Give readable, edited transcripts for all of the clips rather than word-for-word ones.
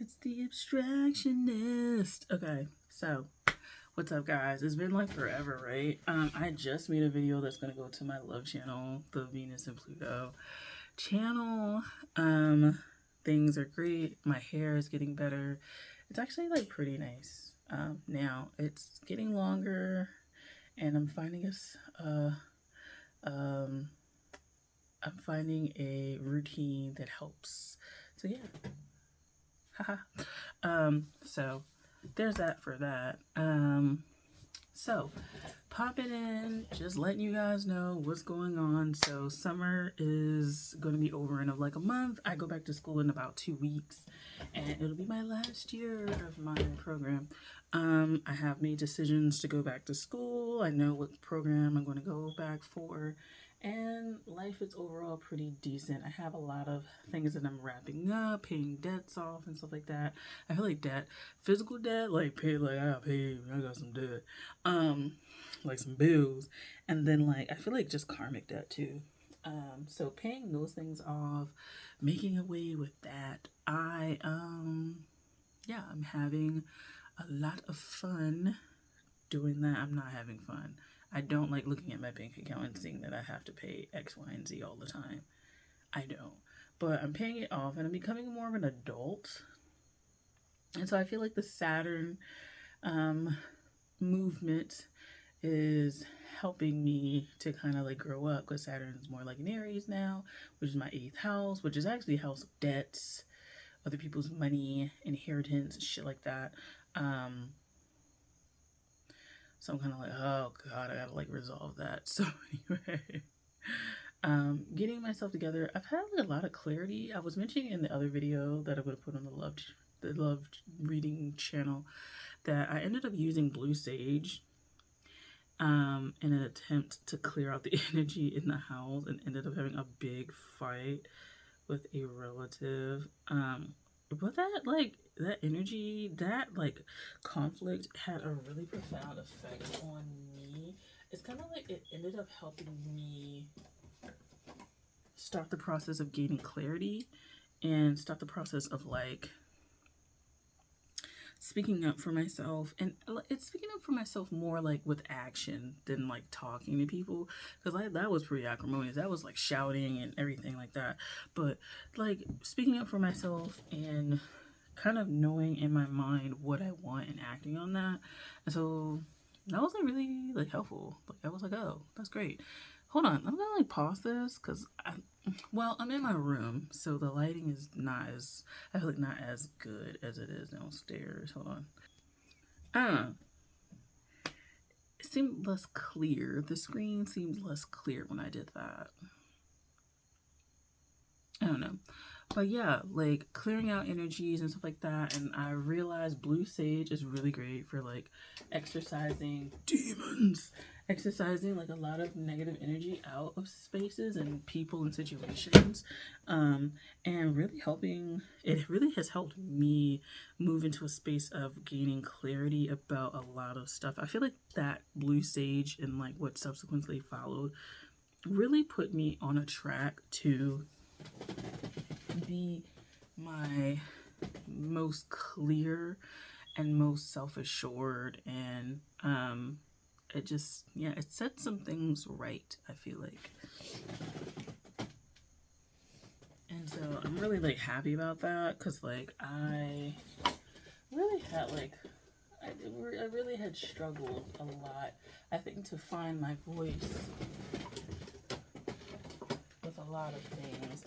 It's the abstractionist. Okay, so what's up, guys? It's been like forever, right? I just made a video that's gonna go to my love channel, the Venus and Pluto channel. Things are great. My hair is getting better. It's actually like pretty nice. Now it's getting longer, and I'm finding I'm finding a routine that helps. So yeah. So there's that for that. So popping in, just letting you guys know what's going on. So summer is going to be over in like a month. I go back to school in about 2 weeks, and it'll be my last year of my program. I have made decisions to go back to school. I know what program I'm going to go back for. And life is overall pretty decent. I have a lot of things that I'm wrapping up, paying debts off and stuff like that. I feel like debt, physical debt, like pay, like I got some debt, like some bills, and then like I feel like just karmic debt too. So paying those things off, making away with that. I'm having a lot of fun doing that. I'm not having fun. I don't like looking at my bank account and seeing that I have to pay X, Y, and Z all the time. I don't. But I'm paying it off and I'm becoming more of an adult. And so I feel like the Saturn movement is helping me to kind of like grow up, because Saturn is more like an Aries now, which is my 8th house, which is actually a house of debts, other people's money, inheritance, shit like that. So I'm kind of like, oh God, I gotta like resolve that. So anyway, getting myself together. I've had like a lot of clarity. I was mentioning in the other video that I'm gonna put on the love reading channel that I ended up using blue sage in an attempt to clear out the energy in the house, and ended up having a big fight with a relative. But that energy, that like conflict had a really profound effect on me. It's kind of like it ended up helping me start the process of gaining clarity and start the process of like speaking up for myself. And it's speaking up for myself more like with action than like talking to people, because that was pretty acrimonious. That was like shouting and everything like that. But like speaking up for myself and kind of knowing in my mind what I want and acting on that. And so that was like really like helpful. Like I was like, oh, that's great. Hold on, I'm gonna like pause this because I'm in my room, so the lighting is not as, I feel like not as good as it is downstairs. Hold on. It seemed less clear. The screen seemed less clear when I did that. I don't know. But yeah, like clearing out energies and stuff like that. And I realized blue sage is really great for like exercising demons, exercising like a lot of negative energy out of spaces and people and situations. And really helping, it really has helped me move into a space of gaining clarity about a lot of stuff. I feel like that blue sage and like what subsequently followed really put me on a track to be my most clear and most self-assured, and it just, yeah, it set some things right, I feel like. And so I'm really like happy about that, because like I really had like I really had struggled a lot, I think, to find my voice with a lot of things.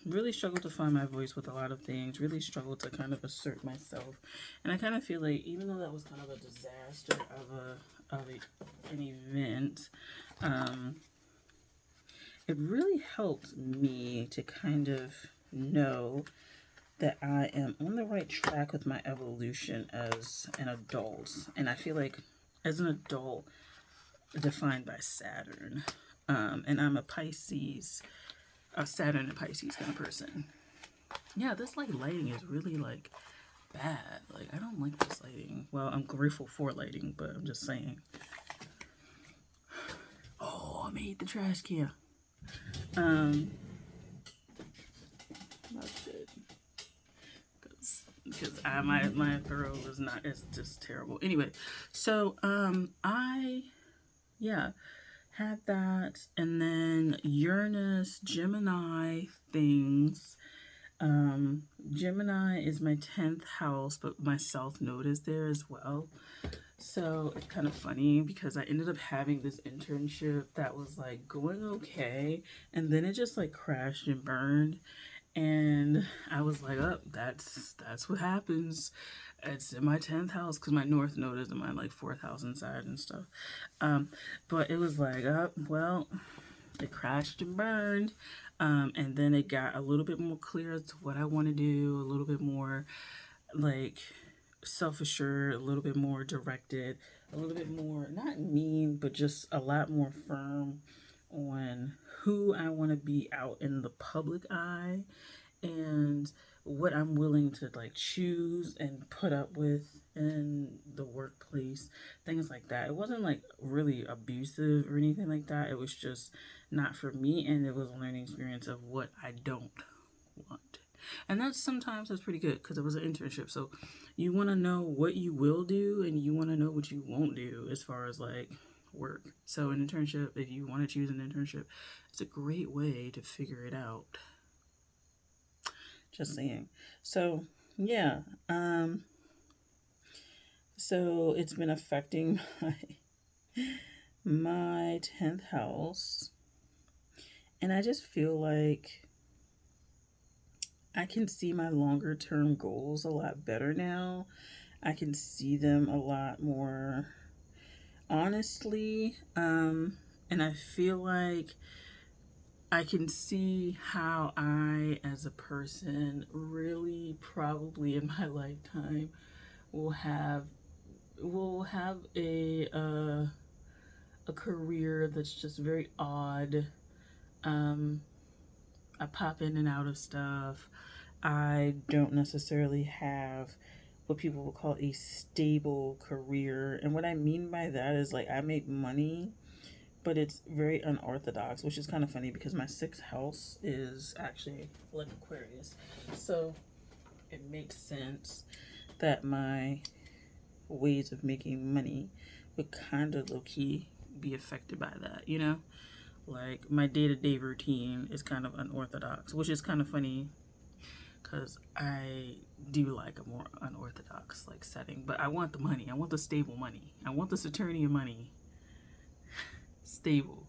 Really struggled to find my voice with a lot of things, really struggled to kind of assert myself. And I kind of feel like, even though that was kind of a disaster of an event, it really helped me to kind of know that I am on the right track with my evolution as an adult. And I feel like as an adult, defined by Saturn, and I'm a Pisces, a Saturn and Pisces kind of person. Yeah, this like lighting is really like bad. Like I don't like this lighting. Well, I'm grateful for lighting, but I'm just saying. Oh, I made the trash can. That's good. Because yeah, my throat is not, it's just terrible. Anyway, so I yeah, had that, and then Uranus, Gemini things. Gemini is my 10th house, but my South Node is there as well. So it's kind of funny because I ended up having this internship that was like going okay, and then it just like crashed and burned. And I was like, oh, that's what happens. It's in my 10th house because my North Node is in my like 4th house inside and stuff. But it was like, oh, well, it crashed and burned. And then it got a little bit more clear as to what I want to do, a little bit more like self-assured, a little bit more directed, a little bit more, not mean, but just a lot more firm on who I want to be out in the public eye and what I'm willing to like choose and put up with in the workplace, things like that. It wasn't like really abusive or anything like that. It was just not for me, and it was a learning experience of what I don't want. And that's sometimes that's pretty good because it was an internship. So you want to know what you will do and you want to know what you won't do as far as like work. So an internship, if you want to choose an internship, it's a great way to figure it out. Just saying. So yeah, so it's been affecting my 10th house, and I just feel like I can see my longer term goals a lot better now. I can see them a lot more honestly, and I feel like I can see how I, as a person, really probably in my lifetime will have a career that's just very odd. I pop in and out of stuff. I don't necessarily have what people would call a stable career, and what I mean by that is like I make money, but it's very unorthodox, which is kind of funny because my 6th house is actually like Aquarius. So it makes sense that my ways of making money would kind of low-key be affected by that, you know? Like my day-to-day routine is kind of unorthodox, which is kind of funny because I do like a more unorthodox like setting, but I want the money. I want the stable money. I want the Saturnian money. Stable,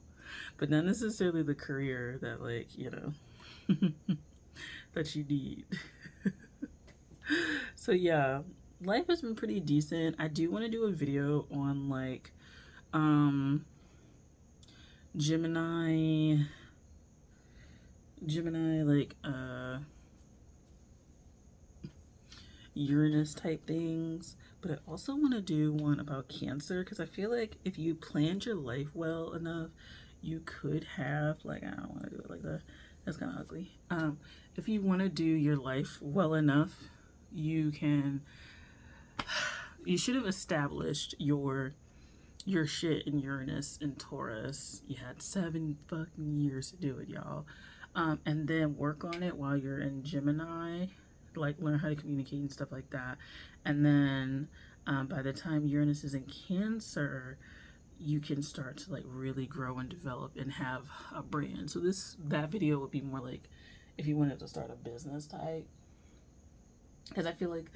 but not necessarily the career that like, you know, that you need. So yeah, life has been pretty decent. I do want to do a video on like Gemini like Uranus type things, but I also want to do one about Cancer because I feel like if you planned your life well enough, you could have like, I don't want to do it like that, that's kind of ugly. If you want to do your life well enough, you should have established your shit in Uranus and Taurus. You had 7 fucking years to do it, y'all. And then work on it while you're in Gemini, like learn how to communicate and stuff like that. And then by the time Uranus is in Cancer, you can start to like really grow and develop and have a brand. So that video would be more like if you wanted to start a business type, because I feel like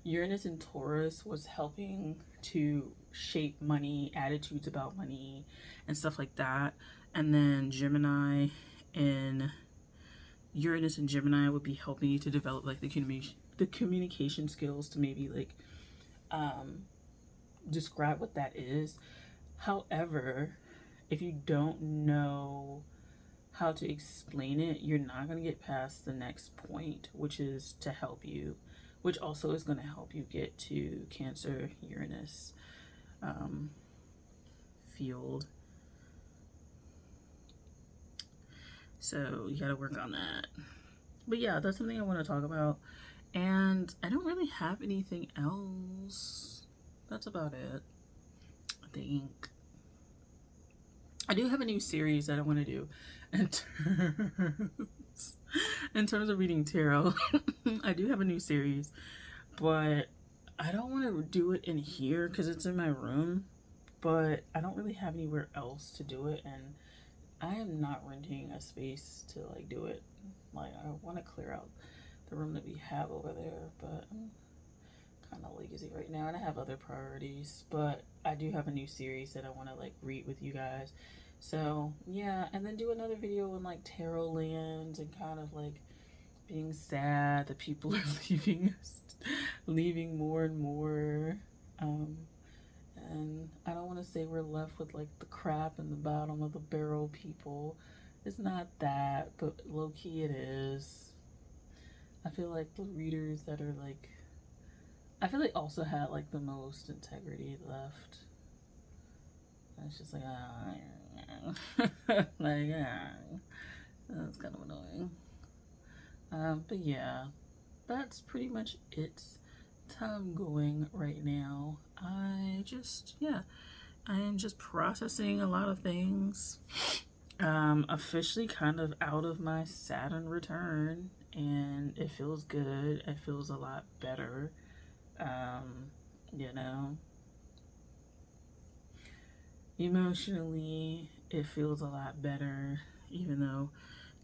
Uranus in Taurus was helping to shape money, attitudes about money, and stuff like that. And then Uranus and Gemini would be helping you to develop like the communication skills to maybe like describe what that is. However, if you don't know how to explain it, you're not going to get past the next point, which is to help you, which also is going to help you get to Cancer Uranus field. So you got to work on that. But yeah, that's something I want to talk about. And I don't really have anything else. That's about it, I think. I do have a new series that I want to do in terms of reading tarot. I do have a new series but I don't want to do it in here because it's in my room, but I don't really have anywhere else to do it, and I am not renting a space to like do it. Like, I want to clear out the room that we have over there, but I'm kind of lazy right now, and I have other priorities. But I do have a new series that I want to like read with you guys. So yeah, and then do another video on like tarot lands and kind of like being sad that people are leaving us, leaving more and more. Um, and I don't want to say we're left with like the crap in the bottom of the barrel people. It's not that, but low key it is. I feel like the readers that are like, I feel like also had like the most integrity left. And it's just like, like, that's kind of annoying. But yeah, that's pretty much it. That's how I'm going right now. I am just processing a lot of things. Officially kind of out of my Saturn return, and it feels good. It feels a lot better. You know, emotionally, it feels a lot better, even though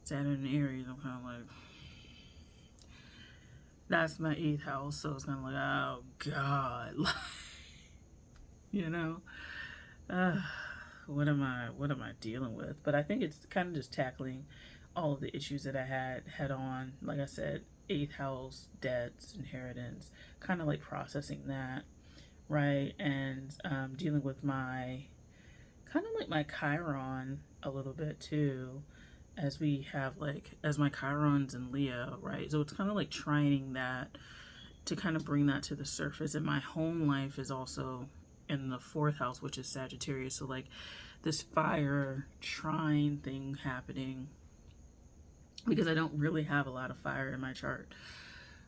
Saturn and Aries, I'm kind of like, that's my 8th house, so it's kind of like, oh God, you know, what am I dealing with? But I think it's kind of just tackling all of the issues that I had head on. Like I said, 8th house, debts, inheritance, kind of like processing that, right? And dealing with my kind of like my Chiron a little bit too, as we have like, as my Chiron's in Leo, right? So it's kind of like trining that to kind of bring that to the surface. And my home life is also in the 4th house, which is Sagittarius. So like this fire trine thing happening, because I don't really have a lot of fire in my chart.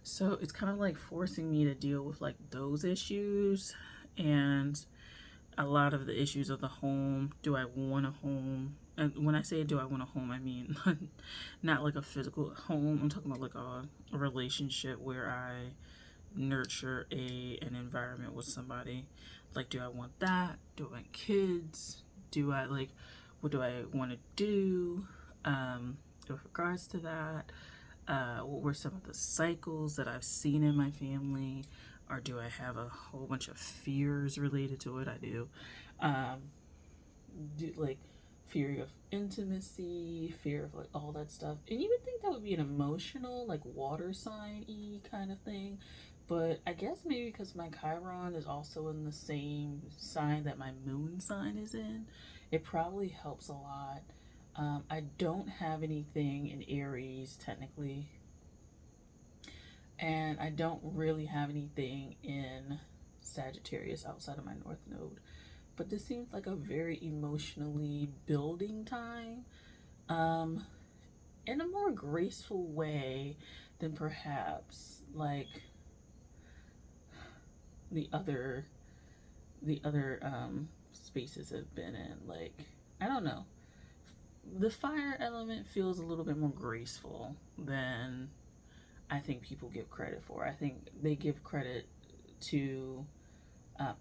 So it's kind of like forcing me to deal with like those issues and a lot of the issues of the home. Do I want a home? And when I say do I want a home, I mean not like a physical home. I'm talking about like a relationship where I nurture an environment with somebody. Like, do I want that? Do I want kids? Do I like, what do I want to do with regards to that? What were some of the cycles that I've seen in my family? Or do I have a whole bunch of fears related to it? I do. Like fear of intimacy, fear of like all that stuff. And you would think that would be an emotional, like water sign-y kind of thing. But I guess maybe because my Chiron is also in the same sign that my moon sign is in, it probably helps a lot. I don't have anything in Aries technically, and I don't really have anything in Sagittarius outside of my North Node. But this seems like a very emotionally building time, in a more graceful way than perhaps like the other spaces have been in. Like, I don't know, the fire element feels a little bit more graceful than I think people give credit for. I think they give credit to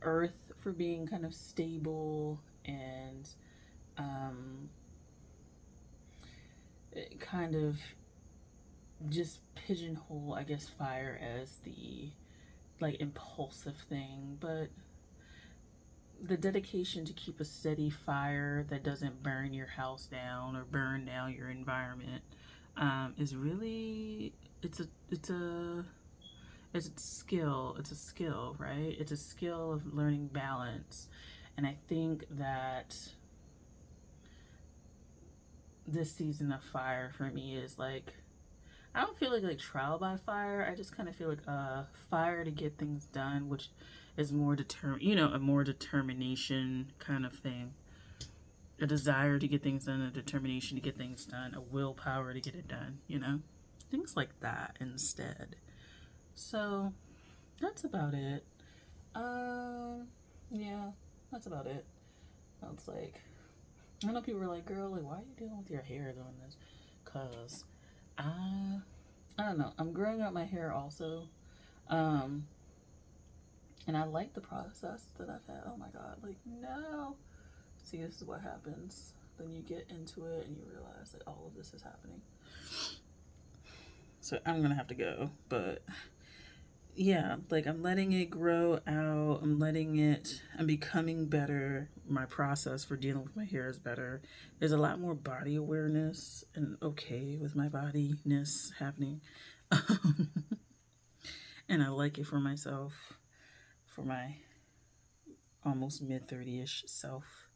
Earth for being kind of stable and kind of just pigeonhole, I guess, fire as the like impulsive thing, but the dedication to keep a steady fire that doesn't burn your house down or burn down your environment is really, it's a skill. It's a skill, right? It's a skill of learning balance. And I think that this season of fire for me is like, I don't feel like trial by fire. I just kind of feel like fire to get things done, which is more a more determination kind of thing. A desire to get things done, a determination to get things done, a willpower to get it done, things like that instead. So that's about it. Yeah, that's about it. That's like, I know people are like, girl, like, why are you dealing with your hair doing this? Cause I don't know. I'm growing out my hair also. Um, and I like the process that I've had. Oh my God, like, no. See, this is what happens. Then you get into it and you realize that all of this is happening. So I'm gonna have to go, but yeah, like I'm letting it grow out. I'm becoming better. My process for dealing with my hair is better. There's a lot more body awareness and okay with my bodiness happening. And I like it for myself, for my almost mid 30-ish self.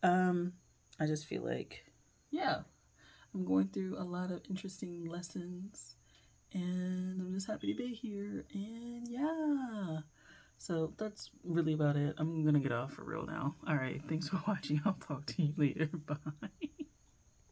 I just feel like, yeah, I'm going through a lot of interesting lessons and I'm just happy to be here. And yeah, so that's really about it. I'm gonna get off for real now. All right, thanks for watching. I'll talk to you later. Bye.